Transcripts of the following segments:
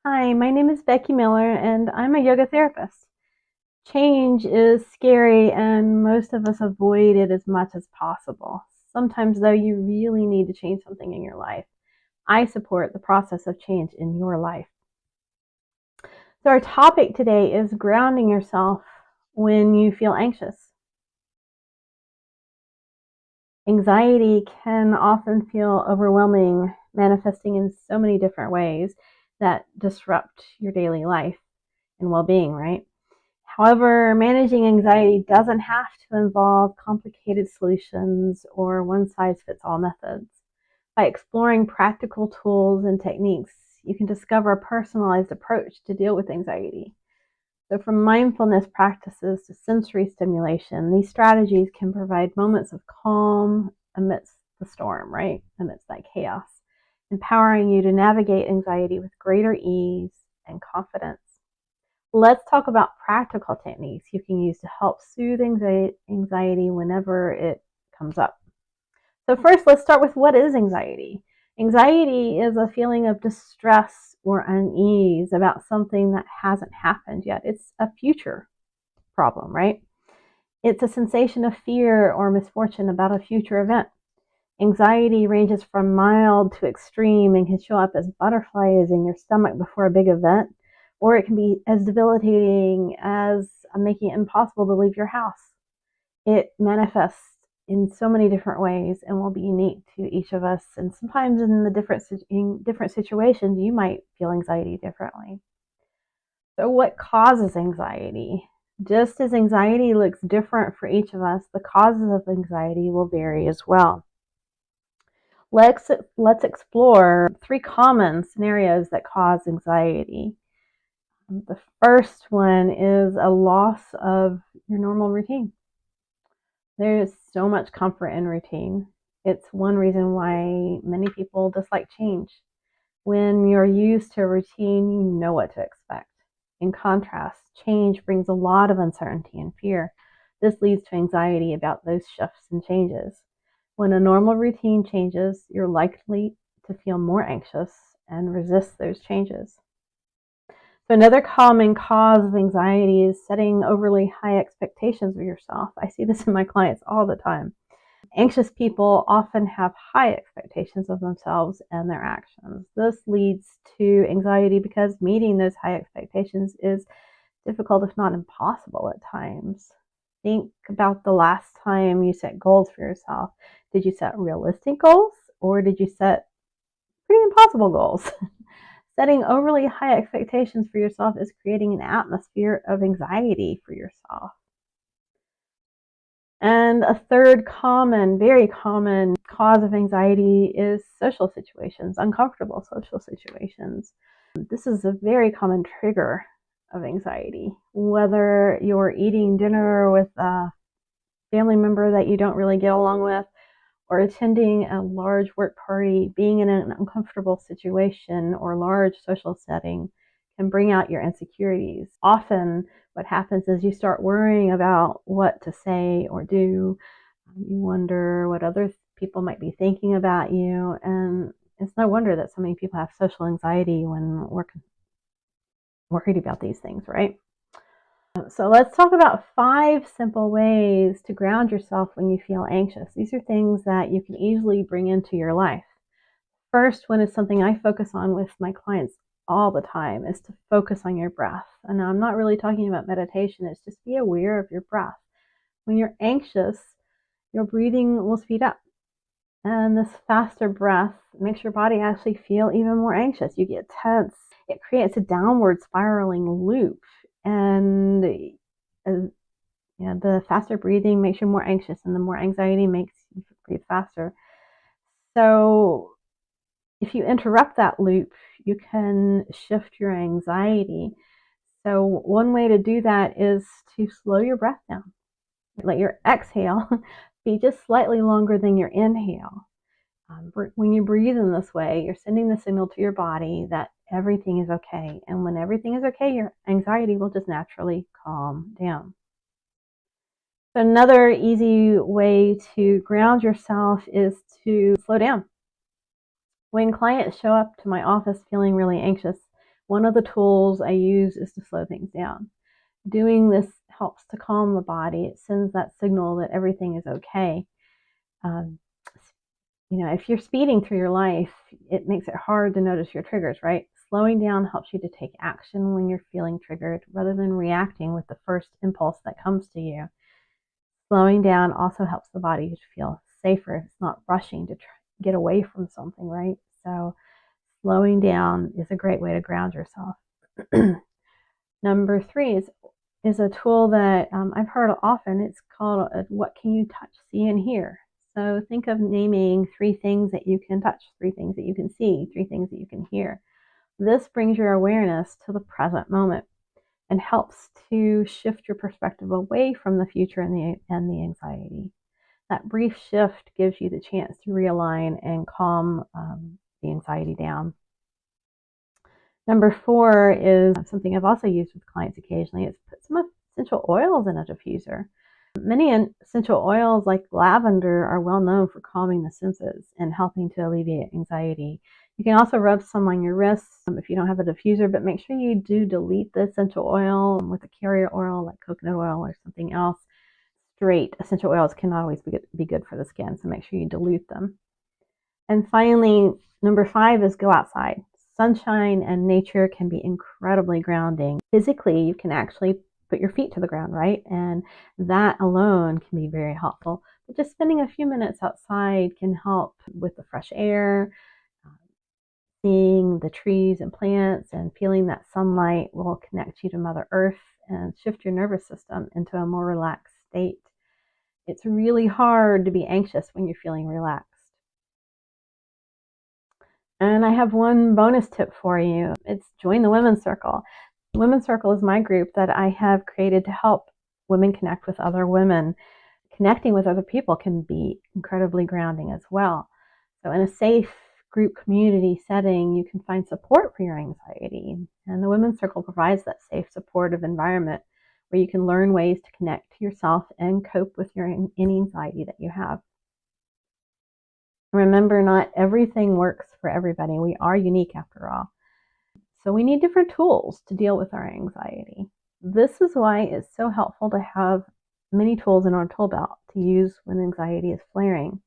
Hi, my name is Becky Miller and I'm a yoga therapist. Change is scary and most of us avoid it as much as possible. Sometimes, though, you really need to change something in your life. I support the process of change in your life. So, our topic today is grounding yourself when you feel anxious. Anxiety can often feel overwhelming, manifesting in so many different ways that disrupt your daily life and well being, right? However, managing anxiety doesn't have to involve complicated solutions or one-size-fits-all methods. By exploring practical tools and techniques, you can discover a personalized approach to deal with anxiety. So, from mindfulness practices to sensory stimulation, these strategies can provide moments of calm amidst the storm, right? Amidst that chaos, empowering you to navigate anxiety with greater ease and confidence. Let's talk about practical techniques you can use to help soothe anxiety whenever it comes up. So, first, let's start with what is anxiety. Anxiety is a feeling of distress or unease about something that hasn't happened yet. It's a future problem, right? It's a sensation of fear or misfortune about a future event. Anxiety ranges from mild to extreme and can show up as butterflies in your stomach before a big event, or it can be as debilitating as making it impossible to leave your house. It manifests in so many different ways and will be unique to each of us. And sometimes in different situations, you might feel anxiety differently. So, what causes anxiety? Just as anxiety looks different for each of us, the causes of anxiety will vary as well. Let's explore three common scenarios that cause anxiety. The first one is a loss of your normal routine. There's so much comfort in routine. It's one reason why many people dislike change. When you're used to a routine, you know what to expect. In contrast, change brings a lot of uncertainty and fear. This leads to anxiety about those shifts and changes. When a normal routine changes, you're likely to feel more anxious and resist those changes. So, another common cause of anxiety is setting overly high expectations of yourself. I see this in my clients all the time. Anxious people often have high expectations of themselves and their actions. This leads to anxiety because meeting those high expectations is difficult, if not impossible, at times. Think about the last time you set goals for yourself. Did you set realistic goals or did you set pretty impossible goals? Setting overly high expectations for yourself is creating an atmosphere of anxiety for yourself. And a third very common cause of anxiety is social situations, uncomfortable social situations. This is a very common trigger of anxiety. Whether you're eating dinner with a family member that you don't really get along with, or attending a large work party, being in an uncomfortable situation or large social setting can bring out your insecurities. Often, what happens is you start worrying about what to say or do. You wonder what other people might be thinking about you. And it's no wonder that so many people have social anxiety when we're worried about these things, right? So let's talk about 5 simple ways to ground yourself when you feel anxious. These are things that you can easily bring into your life. First one is something I focus on with my clients all the time, is to focus on your breath. And I'm not really talking about meditation, it's just be aware of your breath. When you're anxious, your breathing will speed up. And this faster breath makes your body actually feel even more anxious. You get tense. It creates a downward spiraling loop. And the faster breathing makes you more anxious, and the more anxiety makes you breathe faster. So if you interrupt that loop, you can shift your anxiety. So one way to do that is to slow your breath down. Let your exhale be just slightly longer than your inhale. When you breathe in this way, you're sending the signal to your body that everything is okay. And when everything is okay, your anxiety will just naturally calm down. So another easy way to ground yourself is to slow down. When clients show up to my office feeling really anxious, One of the tools I use is to slow things down. Doing this helps to calm the body. It sends that signal that everything is okay. Um, if you're speeding through your life, it makes it hard to notice your triggers, right? Slowing down helps you to take action when you're feeling triggered rather than reacting with the first impulse that comes to you. Slowing down also helps the body to feel safer. It's not rushing to get away from something, right? So slowing down is a great way to ground yourself. Number 3 is a tool that I've heard often. It's called What Can You Touch, See, and Hear? So think of naming 3 things that you can touch, 3 things that you can see, 3 things that you can hear. This brings your awareness to the present moment and helps to shift your perspective away from the future and the anxiety. That brief shift gives you the chance to realign and calm the anxiety down. Number 4 is something I've also used with clients occasionally. It's put some essential oils in a diffuser. Many essential oils like lavender are well known for calming the senses and helping to alleviate anxiety. You can also rub some on your wrists if you don't have a diffuser, but make sure you do dilute the essential oil with a carrier oil like coconut oil or something else. Straight essential oils cannot always be good for the skin, so make sure you dilute them. And finally, number 5 is go outside. Sunshine and nature can be incredibly grounding. Physically, you can actually put your feet to the ground, right? And that alone can be very helpful. But just spending a few minutes outside can help with the fresh air, seeing the trees and plants and feeling that sunlight will connect you to Mother Earth and shift your nervous system into a more relaxed state. It's really hard to be anxious when you're feeling relaxed. And I have one bonus tip for you. It's join the Women's Circle. The Women's Circle is my group that I have created to help women connect with other women. Connecting with other people can be incredibly grounding as well. So in a safe group community setting, you can find support for your anxiety. And the Women's Circle provides that safe, supportive environment where you can learn ways to connect to yourself and cope with any anxiety that you have. Remember, not everything works for everybody. We are unique after all. So we need different tools to deal with our anxiety. This is why it's so helpful to have many tools in our tool belt to use when anxiety is flaring.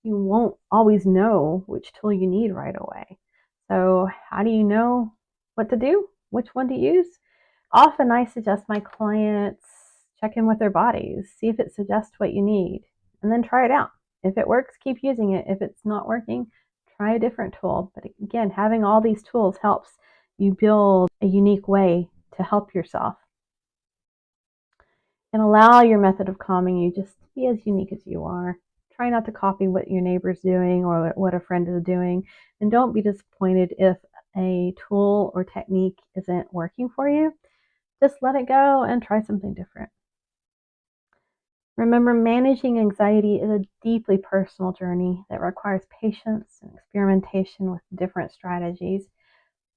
You won't always know which tool you need right away. So how do you know what to do? Which one to use? Often I suggest my clients check in with their bodies, see if it suggests what you need, and then try it out. If it works, keep using it. If it's not working, try a different tool. But again, having all these tools helps you build a unique way to help yourself. And allow your method of calming you just to be as unique as you are. Try not to copy what your neighbor's doing or what a friend is doing. And don't be disappointed if a tool or technique isn't working for you. Just let it go and try something different. Remember, managing anxiety is a deeply personal journey that requires patience and experimentation with different strategies.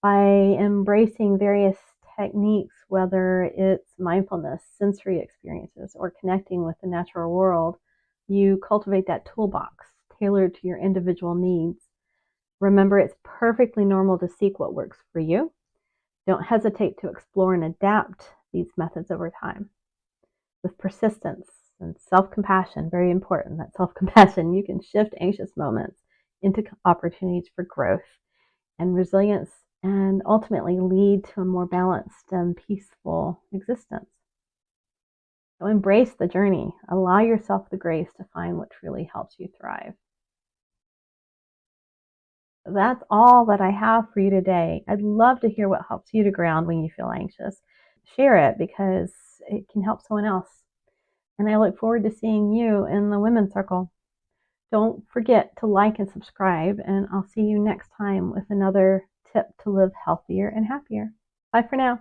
By embracing various techniques, whether it's mindfulness, sensory experiences, or connecting with the natural world, you cultivate that toolbox tailored to your individual needs. Remember, it's perfectly normal to seek what works for you. Don't hesitate to explore and adapt these methods over time. With persistence and self-compassion, very important, that self-compassion, you can shift anxious moments into opportunities for growth and resilience, and ultimately lead to a more balanced and peaceful existence. So embrace the journey. Allow yourself the grace to find what truly helps you thrive. That's all that I have for you today. I'd love to hear what helps you to ground when you feel anxious. Share it because it can help someone else. And I look forward to seeing you in the Women's Circle. Don't forget to like and subscribe, and I'll see you next time with another tip to live healthier and happier. Bye for now.